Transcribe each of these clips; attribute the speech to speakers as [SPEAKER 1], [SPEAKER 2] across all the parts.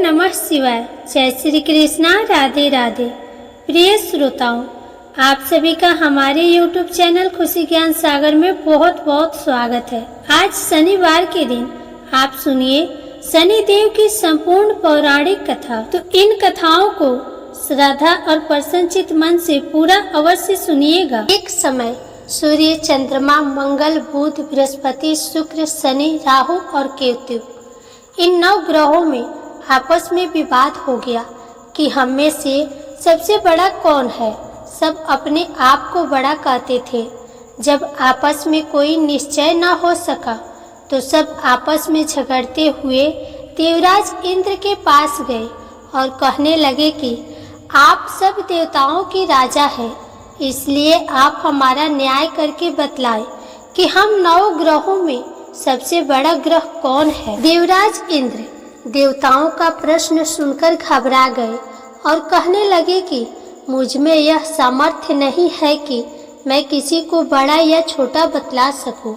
[SPEAKER 1] नमः शिवाय। जय श्री कृष्णा। राधे राधे। प्रिय श्रोताओं, आप सभी का हमारे YouTube चैनल खुशी ज्ञान सागर में बहुत बहुत स्वागत है। आज शनिवार के दिन आप सुनिए शनिदेव की संपूर्ण पौराणिक कथा। तो इन कथाओं को श्रद्धा और प्रसन्नचित मन से पूरा अवश्य सुनिएगा। एक समय सूर्य, चंद्रमा, मंगल, बुध, बृहस्पति, शुक्र, शनि, राहु और केतु, इन 9 ग्रहों में आपस में विवाद हो गया कि हम में से सबसे बड़ा कौन है। सब अपने आप को बड़ा कहते थे। जब आपस में कोई निश्चय न हो सका तो सब आपस में झगड़ते हुए देवराज इंद्र के पास गए और कहने लगे कि आप सब देवताओं के राजा हैं, इसलिए आप हमारा न्याय करके बतलाएं कि हम 9 ग्रहों में सबसे बड़ा ग्रह कौन है। देवराज इंद्र देवताओं का प्रश्न सुनकर घबरा गए और कहने लगे कि मुझ में यह सामर्थ्य नहीं है कि मैं किसी को बड़ा या छोटा बतला सकूं।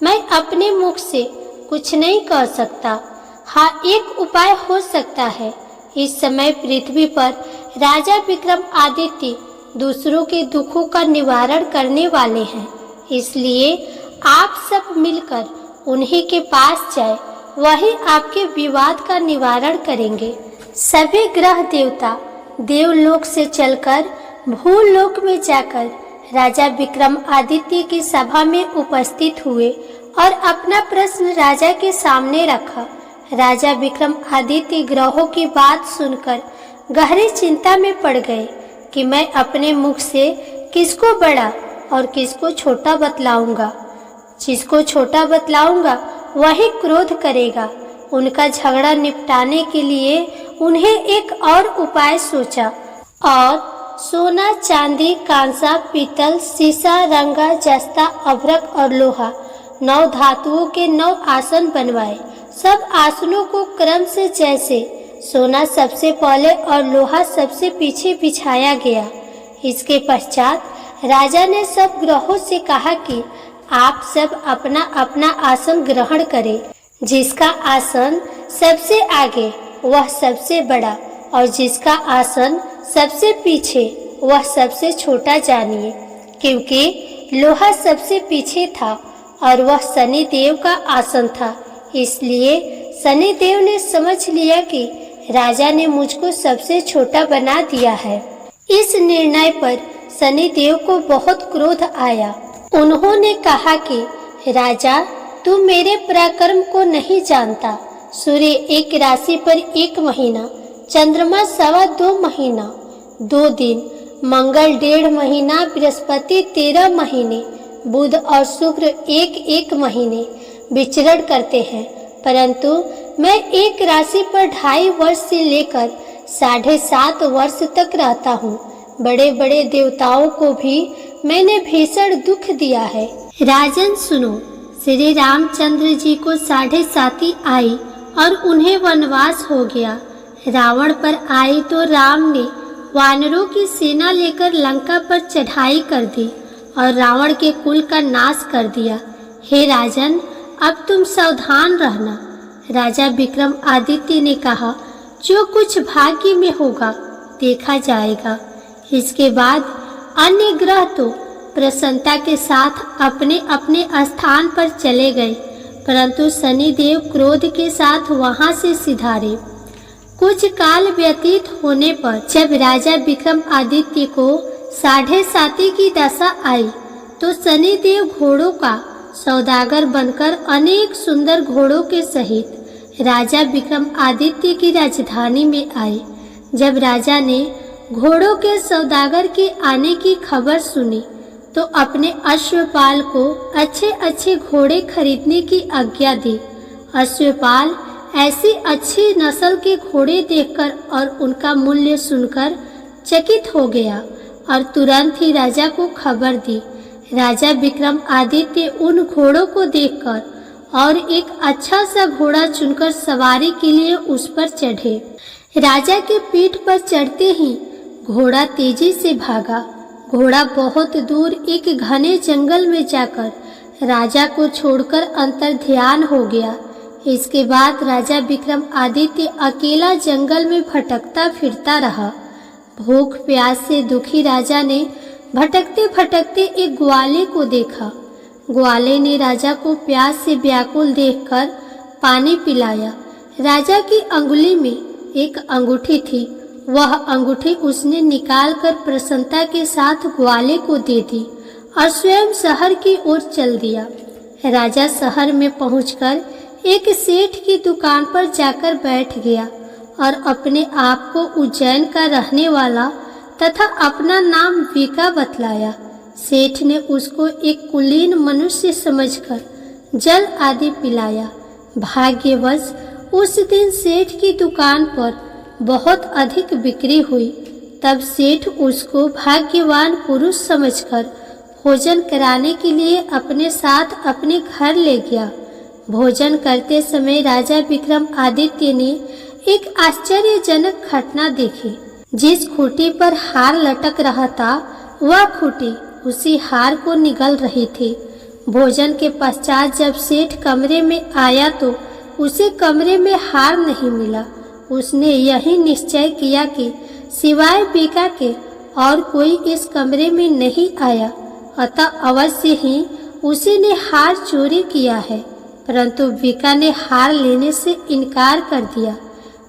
[SPEAKER 1] मैं अपने मुख से कुछ नहीं कह सकता। हाँ, एक उपाय हो सकता है। इस समय पृथ्वी पर राजा विक्रमादित्य दूसरों के दुखों का निवारण करने वाले हैं, इसलिए आप सब मिलकर उन्हीं के पास जाए, वही आपके विवाद का निवारण करेंगे। सभी ग्रह देवता देवलोक से चलकर भूलोक में जाकर राजा विक्रमादित्य की सभा में उपस्थित हुए और अपना प्रश्न राजा के सामने रखा। राजा विक्रमादित्य ग्रहों की बात सुनकर गहरी चिंता में पड़ गए कि मैं अपने मुख से किसको बड़ा और किसको छोटा बतलाऊंगा। जिसको छोटा बतलाऊंगा वही क्रोध करेगा। उनका झगड़ा निपटाने के लिए उन्हें एक और उपाय सोचा और सोना, चांदी, कांसा, पीतल, सीसा, रंगा, जस्ता, अभ्रक और लोहा 9 धातुओं के 9 आसन बनवाए। सब आसनों को क्रम से जैसे सोना सबसे पहले और लोहा सबसे पीछे बिछाया गया। इसके पश्चात राजा ने सब ग्रहों से कहा कि आप सब अपना अपना आसन ग्रहण करें। जिसका आसन सबसे आगे वह सबसे बड़ा और जिसका आसन सबसे पीछे वह सबसे छोटा जानिए। क्योंकि लोहा सबसे पीछे था और वह शनिदेव का आसन था, इसलिए शनिदेव ने समझ लिया कि राजा ने मुझको सबसे छोटा बना दिया है। इस निर्णय पर शनिदेव को बहुत क्रोध आया। उन्होंने कहा कि राजा, तू मेरे पराक्रम को नहीं जानता। सूर्य एक राशि पर 1 महीना, चंद्रमा 2.25 महीना 2 दिन, मंगल 1.5 महीना, बृहस्पति 13 महीने, बुध और शुक्र 1 महीने विचरण करते हैं। परंतु मैं एक राशि पर 2.5 वर्ष से लेकर 7.5 वर्ष तक रहता हूँ। बड़े बड़े देवताओं को भी मैंने भीषण दुख दिया है। राजन सुनो, श्री रामचंद्र जी को 7.5 आई और उन्हें वनवास हो गया। रावण पर आई तो राम ने वानरों की सेना लेकर लंका पर चढ़ाई कर दी और रावण के कुल का नाश कर दिया। हे राजन, अब तुम सावधान रहना। राजा विक्रमादित्य ने कहा, जो कुछ भाग्य में होगा देखा जाएगा। इसके बाद अन्य ग्रह तो प्रसन्नता के साथ अपने अपने स्थान पर चले गए, परंतु शनिदेव क्रोध के साथ वहां से सिधारे। कुछ काल व्यतीत होने पर जब राजा विक्रमादित्य को 7.5 की दशा आई तो शनिदेव घोड़ों का सौदागर बनकर अनेक सुंदर घोड़ों के सहित राजा विक्रमादित्य की राजधानी में आए। जब राजा ने घोड़ों के सौदागर के आने की खबर सुनी तो अपने अश्वपाल को अच्छे अच्छे घोड़े खरीदने की आज्ञा दी। अश्वपाल ऐसी अच्छी नस्ल के घोड़े देखकर और उनका मूल्य सुनकर चकित हो गया और तुरंत ही राजा को खबर दी। राजा विक्रमादित्य उन घोड़ों को देखकर और एक अच्छा सा घोड़ा चुनकर सवारी के लिए उस पर चढ़े। राजा के पीठ पर चढ़ते ही घोड़ा तेजी से भागा। घोड़ा बहुत दूर एक घने जंगल में जाकर राजा को छोड़कर अंतर्ध्यान हो गया। इसके बाद राजा विक्रमादित्य अकेला जंगल में भटकता फिरता रहा। भूख प्यास से दुखी राजा ने भटकते भटकते एक ग्वाले को देखा। ग्वाले ने राजा को प्यास से व्याकुल देखकर पानी पिलाया। राजा की अंगुली में एक अंगूठी थी। वह अंगूठी उसने निकालकर प्रसन्नता के साथ ग्वाले को दे दी और स्वयं शहर की ओर चल दिया। राजा शहर में पहुंचकर एक सेठ की दुकान पर जाकर बैठ गया और अपने आप को उज्जैन का रहने वाला तथा अपना नाम वीका बतलाया। सेठ ने उसको एक कुलीन मनुष्य समझकर जल आदि पिलाया। भाग्यवश उस दिन सेठ की दुकान पर बहुत अधिक बिक्री हुई। तब सेठ उसको भाग्यवान पुरुष समझकर भोजन कराने के लिए अपने साथ अपने घर ले गया। भोजन करते समय राजा विक्रमादित्य ने एक आश्चर्यजनक घटना देखी। जिस खूंटी पर हार लटक रहा था वह खूंटी उसी हार को निगल रही थी। भोजन के पश्चात जब सेठ कमरे में आया तो उसे कमरे में हार नहीं मिला। उसने यही निश्चय किया कि सिवाय वीका के और कोई इस कमरे में नहीं आया, अतः अवश्य ही उसी ने हार चोरी किया है। परंतु वीका ने हार लेने से इनकार कर दिया।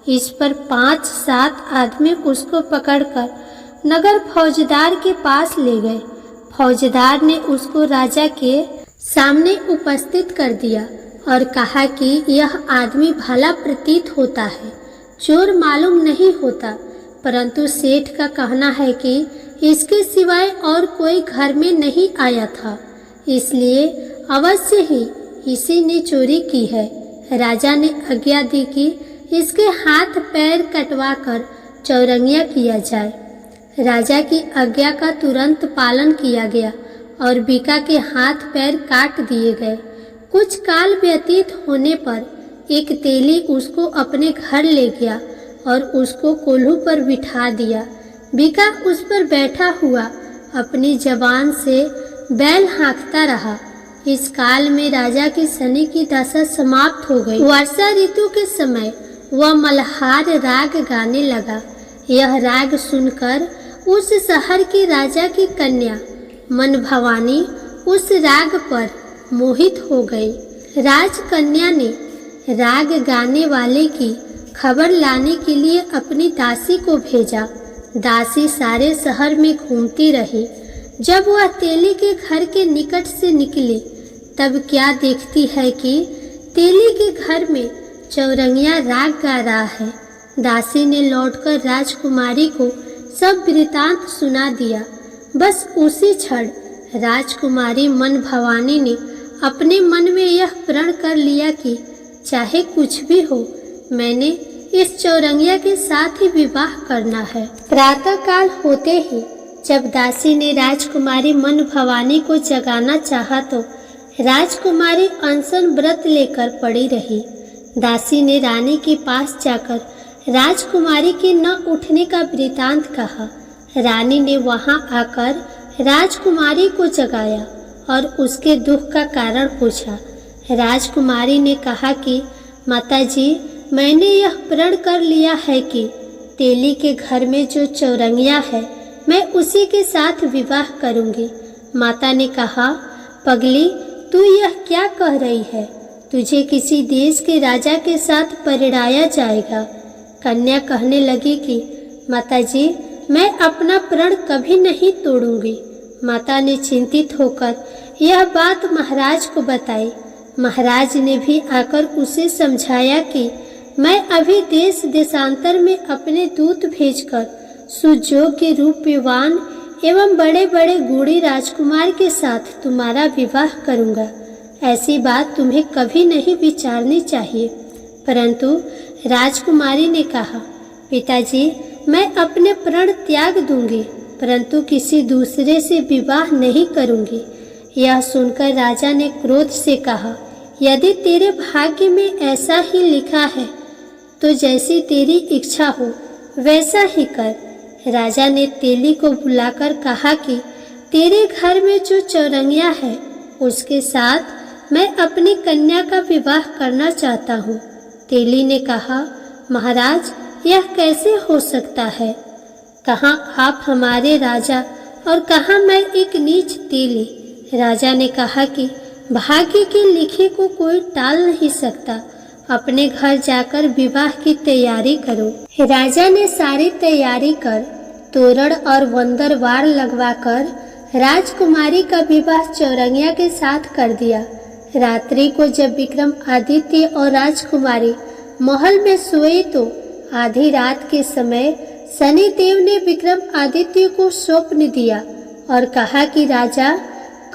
[SPEAKER 1] इस पर 5-7 आदमी उसको पकड़कर नगर फौजदार के पास ले गए। फौजदार ने उसको राजा के सामने उपस्थित कर दिया और कहा कि यह आदमी भला प्रतीत होता है, चोर मालूम नहीं होता, परंतु सेठ का कहना है कि इसके सिवाय और कोई घर में नहीं आया था, इसलिए अवश्य ही इसी ने चोरी की है। राजा ने आज्ञा दी कि इसके हाथ पैर कटवाकर चौरंगिया किया जाए। राजा की आज्ञा का तुरंत पालन किया गया और वीका के हाथ पैर काट दिए गए। कुछ काल व्यतीत होने पर एक तेली उसको अपने घर ले गया और उसको कोल्हू पर बिठा दिया। वीका उस पर बैठा हुआ अपनी जबान से बैल हाँकता रहा। इस काल में राजा की शनि की दशा समाप्त हो गई। वर्षा ऋतु के समय वह मल्हार राग गाने लगा। यह राग सुनकर उस शहर की राजा की कन्या मन भवानी उस राग पर मोहित हो गई। राजकन्या ने राग गाने वाले की खबर लाने के लिए अपनी दासी को भेजा। दासी सारे शहर में घूमती रही। जब वह तेली के घर के निकट से निकली तब क्या देखती है कि तेली के घर में चौरंगिया राग गा रहा है। दासी ने लौटकर राजकुमारी को सब वृतांत सुना दिया। बस उसी क्षण राजकुमारी मन भवानी ने अपने मन में यह प्रण कर लिया कि चाहे कुछ भी हो, मैंने इस चौरंगिया के साथ ही विवाह करना है। प्रातःकाल होते ही जब दासी ने राजकुमारी मन भवानी को जगाना चाहा तो राजकुमारी अनशन व्रत लेकर पड़ी रही। दासी ने रानी के पास जाकर राजकुमारी के न उठने का वृतांत कहा। रानी ने वहां आकर राजकुमारी को जगाया और उसके दुख का कारण पूछा। राजकुमारी ने कहा कि माताजी, मैंने यह प्रण कर लिया है कि तेली के घर में जो चौरंगिया है मैं उसी के साथ विवाह करूंगी। माता ने कहा, पगली, तू यह क्या कह रही है? तुझे किसी देश के राजा के साथ परिणाया जाएगा। कन्या कहने लगी कि माताजी, मैं अपना प्रण कभी नहीं तोड़ूंगी। माता ने चिंतित होकर यह बात महाराज को बताई। महाराज ने भी आकर उसे समझाया कि मैं अभी देश देशांतर में अपने दूत भेजकर सुयोग्य रूपवान एवं बड़े बड़े गुणी राजकुमार के साथ तुम्हारा विवाह करूंगा। ऐसी बात तुम्हें कभी नहीं विचारनी चाहिए। परंतु राजकुमारी ने कहा, पिताजी, मैं अपने प्रण त्याग दूंगी, परंतु किसी दूसरे से विवाह नहीं करूंगी। यह सुनकर राजा ने क्रोध से कहा, यदि तेरे भाग्य में ऐसा ही लिखा है तो जैसी तेरी इच्छा हो वैसा ही कर। राजा ने तेली को बुलाकर कहा कि तेरे घर में जो चौरंगिया है उसके साथ मैं अपनी कन्या का विवाह करना चाहता हूँ। तेली ने कहा, महाराज, यह कैसे हो सकता है? कहाँ आप हमारे राजा और कहाँ मैं एक नीच तेली। राजा ने कहा कि भाग्य के लिखे को कोई टाल नहीं सकता। अपने घर जाकर विवाह की तैयारी करो। राजा ने सारी तैयारी कर तोरण और वंदरवार लगवाकर राजकुमारी का विवाह चौरंगिया के साथ कर दिया। रात्रि को जब विक्रमादित्य और राजकुमारी महल में सोए तो आधी रात के समय शनिदेव ने विक्रमादित्य को स्वप्न दिया और कहा कि राजा,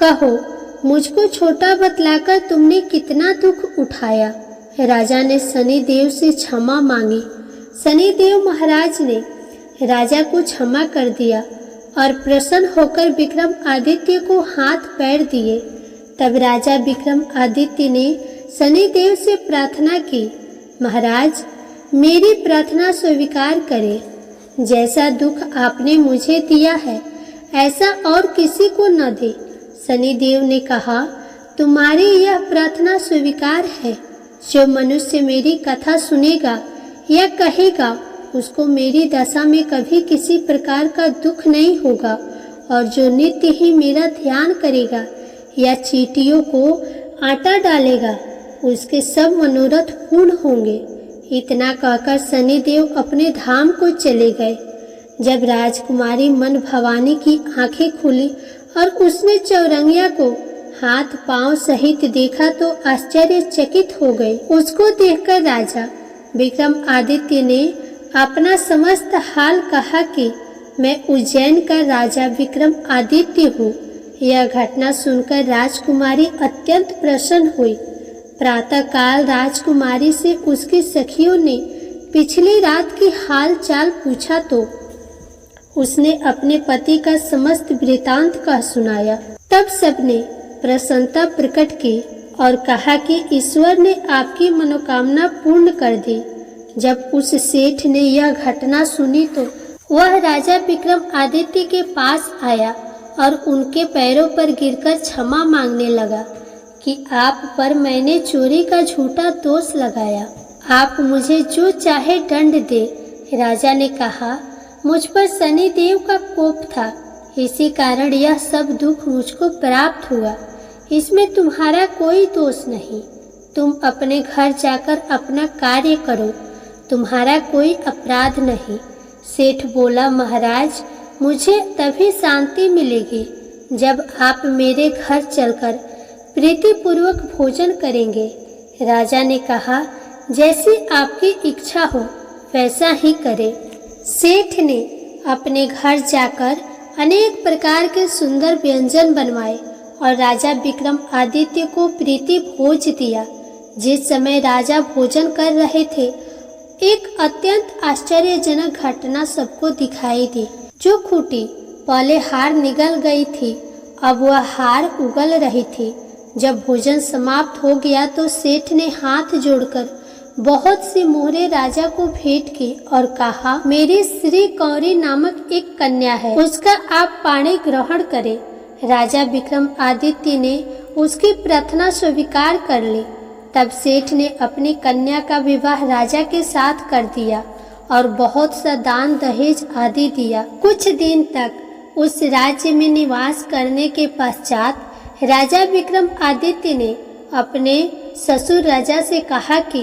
[SPEAKER 1] कहो, मुझको छोटा बतलाकर तुमने कितना दुख उठाया। राजा ने शनिदेव से क्षमा मांगी। शनिदेव महाराज ने राजा को क्षमा कर दिया और प्रसन्न होकर विक्रमादित्य को हाथ पैर दिए। तब राजा विक्रमादित्य ने शनिदेव से प्रार्थना की, महाराज, मेरी प्रार्थना स्वीकार करें। जैसा दुख आपने मुझे दिया है ऐसा और किसी को न दे। शनिदेव ने कहा, तुम्हारी यह प्रार्थना स्वीकार है। जो मनुष्य मेरी कथा सुनेगा या कहेगा उसको मेरी दशा में कभी किसी प्रकार का दुख नहीं होगा, और जो नित्य ही मेरा ध्यान करेगा या चींटियों को आटा डालेगा उसके सब मनोरथ पूर्ण होंगे। इतना कहकर शनिदेव अपने धाम को चले गए। जब राजकुमारी मन भवानी की आंखें खुली और उसने चौरंगिया को हाथ पांव सहित देखा तो आश्चर्यचकित हो गई। उसको देखकर राजा विक्रमादित्य ने अपना समस्त हाल कहा कि मैं उज्जैन का राजा विक्रमादित्य हूँ। यह घटना सुनकर राजकुमारी अत्यंत प्रसन्न हुई। प्रातःकाल राजकुमारी से उसकी सखियों ने पिछली रात की हाल चाल पूछा तो उसने अपने पति का समस्त वृतांत कह सुनाया। तब सबने प्रसन्नता प्रकट की और कहा कि ईश्वर ने आपकी मनोकामना पूर्ण कर दी। जब उस सेठ ने यह घटना सुनी तो वह राजा विक्रमादित्य के पास आया और उनके पैरों पर गिरकर क्षमा मांगने लगा कि आप पर मैंने चोरी का झूठा दोष लगाया, आप मुझे जो चाहे दंड दे। राजा ने कहा, मुझ पर शनिदेव का कोप था, इसी कारण यह सब दुख मुझको प्राप्त हुआ। इसमें तुम्हारा कोई दोष नहीं। तुम अपने घर जाकर अपना कार्य करो, तुम्हारा कोई अपराध नहीं। सेठ बोला, महाराज, मुझे तभी शांति मिलेगी जब आप मेरे घर चलकर प्रीतिपूर्वक भोजन करेंगे। राजा ने कहा, जैसी आपकी इच्छा हो वैसा ही करे। सेठ ने अपने घर जाकर अनेक प्रकार के सुंदर व्यंजन बनवाए और राजा विक्रमादित्य को प्रीति भोज दिया। जिस समय राजा भोजन कर रहे थे एक अत्यंत आश्चर्यजनक घटना सबको दिखाई दी। जो खूंटी पहले हार निगल गई थी अब वह हार उगल रही थी। जब भोजन समाप्त हो गया तो सेठ ने हाथ जोड़कर बहुत सी मोहरे राजा को भेंट की और कहा, मेरी श्री कौरी नामक एक कन्या है, उसका आप पाणी ग्रहण करें। राजा विक्रमादित्य ने उसकी प्रार्थना स्वीकार कर ली। तब सेठ ने अपनी कन्या का विवाह राजा के साथ कर दिया और बहुत सा दान दहेज आदि दिया। कुछ दिन तक उस राज्य में निवास करने के पश्चात राजा विक्रमादित्य ने अपने ससुर राजा से कहा कि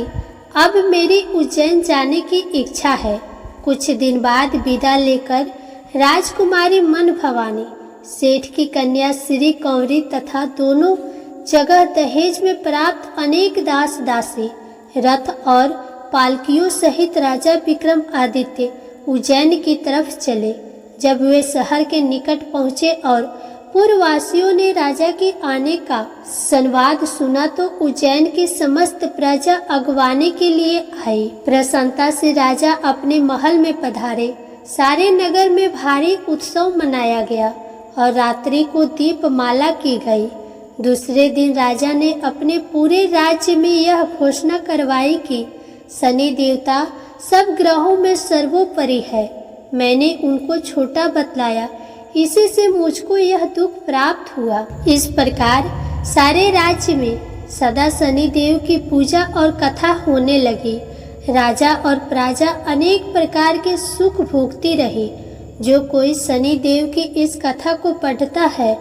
[SPEAKER 1] अब मेरी उज्जैन जाने की इच्छा है। कुछ दिन बाद विदा लेकर राजकुमारी मन भवानी, सेठ की कन्या श्री कौरी तथा दोनों जगह दहेज में प्राप्त अनेक दास दासी, रथ और पालकियों सहित राजा विक्रमादित्य उज्जैन की तरफ चले। जब वे शहर के निकट पहुँचे और पूर्ववासियों ने राजा के आने का संवाद सुना तो उज्जैन की समस्त प्रजा अगवाने के लिए आई। प्रसन्नता से राजा अपने महल में पधारे। सारे नगर में भारी उत्सव मनाया गया और रात्रि को दीपमाला की गई। दूसरे दिन राजा ने अपने पूरे राज्य में यह घोषणा करवाई कि शनि देवता सब ग्रहों में सर्वोपरि है। मैंने उनको छोटा बतलाया, इसी से मुझको यह दुख प्राप्त हुआ। इस प्रकार सारे राज्य में सदा शनिदेव की पूजा और कथा होने लगी। राजा और प्रजा अनेक प्रकार के सुख भोगती रही। जो कोई शनिदेव की इस कथा को पढ़ता है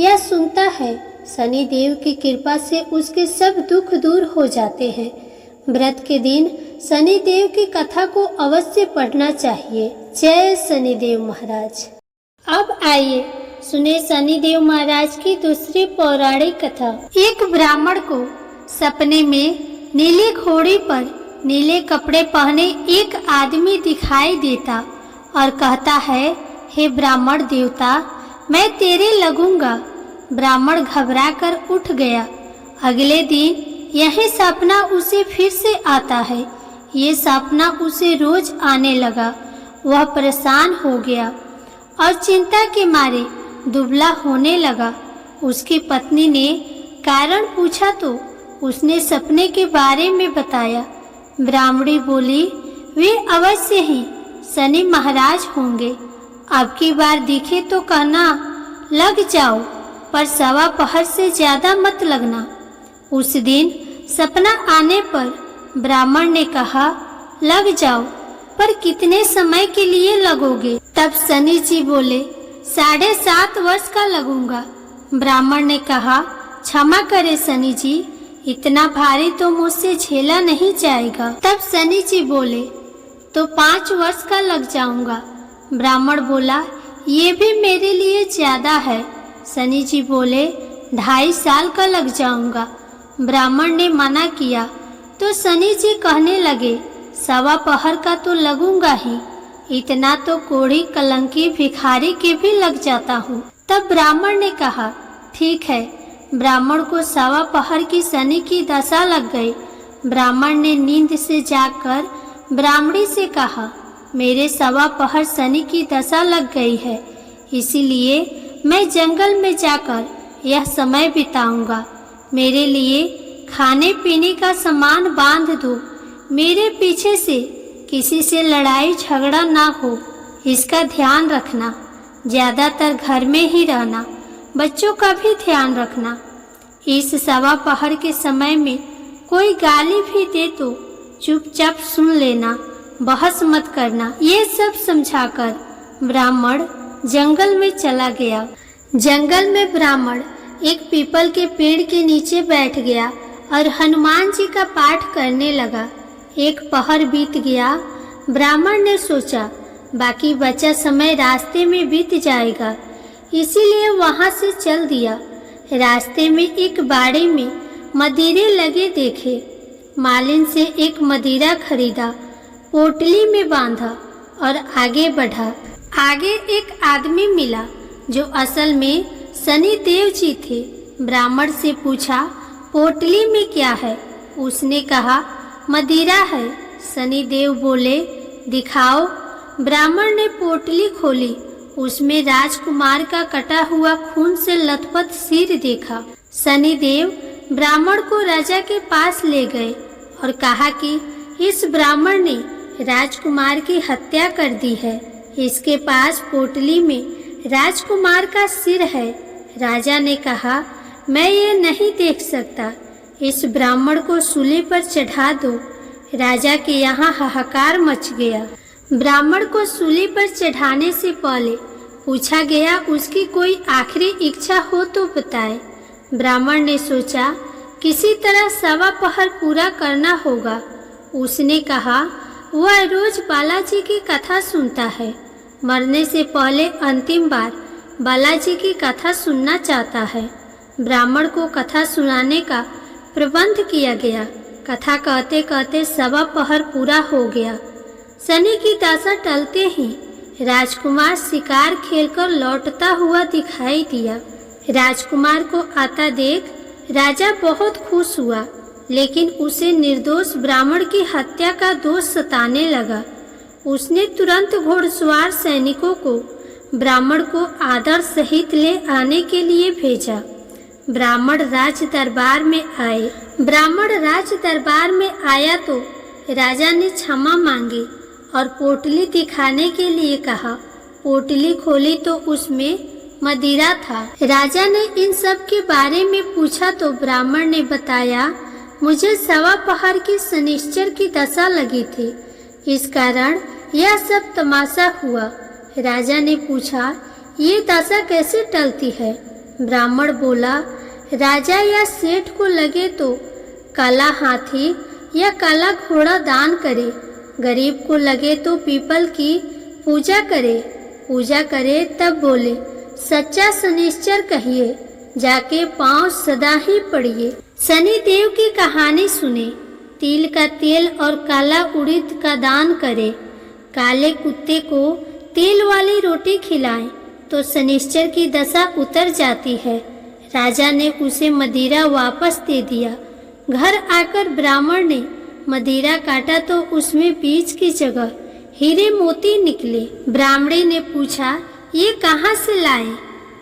[SPEAKER 1] या सुनता है, शनिदेव की कृपा से उसके सब दुख दूर हो जाते हैं। व्रत के दिन शनिदेव की कथा को अवश्य पढ़ना चाहिए। जय शनिदेव महाराज। अब आइए सुने शनिदेव महाराज की दूसरी पौराणिक कथा। एक ब्राह्मण को सपने में नीली घोड़ी पर नीले कपड़े पहने एक आदमी दिखाई देता और कहता है, हे ब्राह्मण देवता, मैं तेरे लगूंगा। ब्राह्मण घबराकर उठ गया। अगले दिन यही सपना उसे फिर से आता है। ये सपना उसे रोज आने लगा। वह परेशान हो गया और चिंता के मारे दुबला होने लगा। उसकी पत्नी ने कारण पूछा तो उसने सपने के बारे में बताया। ब्राह्मणी बोली, वे अवश्य ही शनि महाराज होंगे। अब की बार दिखे तो कहना, लग जाओ, पर सवा पहर से ज्यादा मत लगना। उस दिन सपना आने पर ब्राह्मण ने कहा, लग जाओ, पर कितने समय के लिए लगोगे? तब शनि जी बोले, 7.5 वर्ष का लगूंगा। ब्राह्मण ने कहा, क्षमा करे शनि जी, इतना भारी तो मुझसे झेला नहीं जाएगा। तब शनि जी बोले, तो 5 वर्ष का लग जाऊंगा। ब्राह्मण बोला, ये भी मेरे लिए ज्यादा है। शनि जी बोले, 2.5 साल का लग जाऊंगा। ब्राह्मण ने मना किया तो शनि जी कहने लगे, सवा पहर का तो लगूंगा ही, इतना तो कोढ़ी कलंकी भिखारी के भी लग जाता हूँ। तब ब्राह्मण ने कहा, ठीक है। ब्राह्मण को सवा पहर की शनि की दशा लग गई। ब्राह्मण ने नींद से जागकर ब्राह्मणी से कहा, मेरे सवा पहर शनि की दशा लग गई है, इसीलिए मैं जंगल में जाकर यह समय बिताऊंगा। मेरे लिए खाने पीने का सामान बांध दो। मेरे पीछे से किसी से लड़ाई झगड़ा ना हो, इसका ध्यान रखना। ज्यादातर घर में ही रहना, बच्चों का भी ध्यान रखना। इस सवा पहर के समय में कोई गाली भी दे तो चुपचाप सुन लेना, बहस मत करना। ये सब समझाकर ब्राह्मण जंगल में चला गया। जंगल में ब्राह्मण एक पीपल के पेड़ के नीचे बैठ गया और हनुमान जी का पाठ करने लगा। एक पहर बीत गया। ब्राह्मण ने सोचा, बाकी बचा समय रास्ते में बीत जाएगा, इसीलिए वहां से चल दिया। रास्ते में एक बाड़े में मदिरे लगे देखे। मालिन से एक मदिरा खरीदा, पोटली में बांधा और आगे बढ़ा। आगे एक आदमी मिला जो असल में शनि देव जी थे। ब्राह्मण से पूछा, पोटली में क्या है? उसने कहा, मदिरा है। शनि देव बोले, दिखाओ। ब्राह्मण ने पोटली खोली। उसमें राजकुमार का कटा हुआ खून से लथपथ सिर देखा। शनि देव ब्राह्मण को राजा के पास ले गए और कहा कि इस ब्राह्मण ने राजकुमार की हत्या कर दी है। इसके पास पोटली में राजकुमार का सिर है। राजा ने कहा, मैं ये नहीं देख सकता, इस ब्राह्मण को सूली पर चढ़ा दो। राजा के यहाँ हाहाकार मच गया। ब्राह्मण को सूली पर चढ़ाने से पहले पूछा गया, उसकी कोई आखिरी इच्छा हो तो बताए। ब्राह्मण ने सोचा, किसी तरह सवा पहर पूरा करना होगा। उसने कहा, वह रोज बालाजी की कथा सुनता है, मरने से पहले अंतिम बार बालाजी की कथा सुनना चाहता है। ब्राह्मण को कथा सुनाने का प्रबंध किया गया। कथा कहते कहते सवा पहर पूरा हो गया। शनि की दशा टलते ही राजकुमार शिकार खेलकर लौटता हुआ दिखाई दिया। राजकुमार को आता देख राजा बहुत खुश हुआ, लेकिन उसे निर्दोष ब्राह्मण की हत्या का दोष सताने लगा। उसने तुरंत घोड़सवार सैनिकों को ब्राह्मण को आदर सहित ले आने के लिए भेजा। ब्राह्मण राज दरबार में आए। ब्राह्मण राज दरबार में आया तो राजा ने क्षमा मांगी और पोटली दिखाने के लिए कहा। पोटली खोली तो उसमें मदिरा था। राजा ने इन सब के बारे में पूछा तो ब्राह्मण ने बताया, मुझे सवा पहर की शनिश्चर की दशा लगी थी, इस कारण यह सब तमाशा हुआ। राजा ने पूछा, ये दशा कैसे टलती है? ब्राह्मण बोला, राजा या सेठ को लगे तो काला हाथी या काला घोड़ा दान करे, गरीब को लगे तो पीपल की पूजा करे तब बोले, सच्चा शनिश्चर कहिए, जाके पांव सदा ही पड़िए। शनि देव की कहानी सुने। तिल का तेल और काला उड़द का दान करे, काले कुत्ते को तेल वाली रोटी खिलाएं तो शनिश्चर की दशा उतर जाती है। राजा ने उसे मदिरा वापस दे दिया। घर आकर ब्राह्मण ने मदिरा काटा तो उसमें बीज की जगह हीरे मोती निकले। ब्राह्मणी ने पूछा, ये कहाँ से लाए?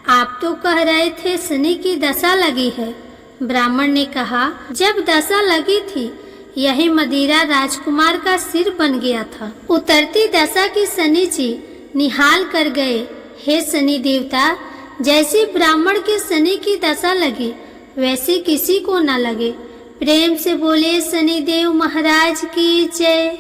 [SPEAKER 1] आप तो कह रहे थे शनि की दशा लगी है। ब्राह्मण ने कहा, जब दशा लगी थी यही मदिरा राजकुमार का सिर बन गया था। उतरती दशा की शनि जी निहाल कर गए। हे शनि देवता, जैसी ब्राह्मण के शनि की दशा लगी वैसे किसी को न लगे। प्रेम से बोले शनि देव महाराज की जय।